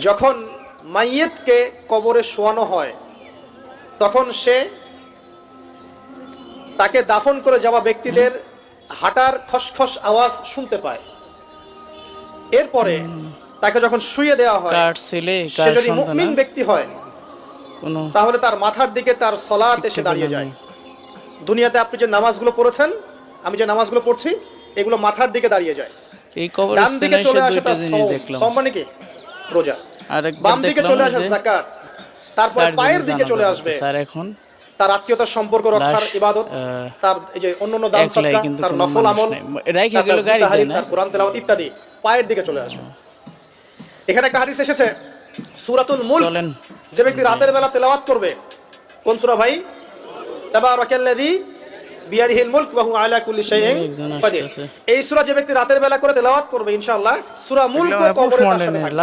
যখন মাইয়েতকে কবরে শোয়ানো হয় তখন সে তাকে দাফন করে যাওয়া ব্যক্তিদের হাঁটার খসখস আওয়াজ শুনতে পায়। এরপরে তাকে যখন শুইয়ে দেওয়া হয়, সে যদি মুমিন ব্যক্তি হয় তাহলে তার মাথার দিকে তার সালাত এসে দাঁড়িয়ে যায়। দুনিয়াতে আপনি যে নামাজগুলো পড়েছেন, আমি যে নামাজগুলো পড়ছি, এগুলো মাথার দিকে দাঁড়িয়ে যায়। ডান দিকে চলে আসে তার সওম মানে কি রোজা, বাম দিকে চলে আসে যাকাত, তারপর পায়ের দিকে চলে আসবে তার আত্মীয়তার সম্পর্ক রক্ষার ইবাদত, তার এই যে অন্যান্য দান সদকা, তার নফল আমল, তার কোরআন তেলাওয়াত ইত্যাদি পায়ের দিকে চলে আসবে। এখানে একটা হাদিস এসেছে সূরাতুল মুলক, যে ব্যক্তি রাতের বেলা তেলাওয়াত করবে, কোন সূরা ভাই? তাবারাকাল্লাযী বিয়াদিহিল মুলক ওয়া হুয়া আলা কুল্লি শাইইন কাদির। এই সূরা যে ব্যক্তি রাতের বেলা করে তেলাওয়াত করবে ইনশাআল্লাহ সূরা মুলক কবরে তার সাথে থাকবে।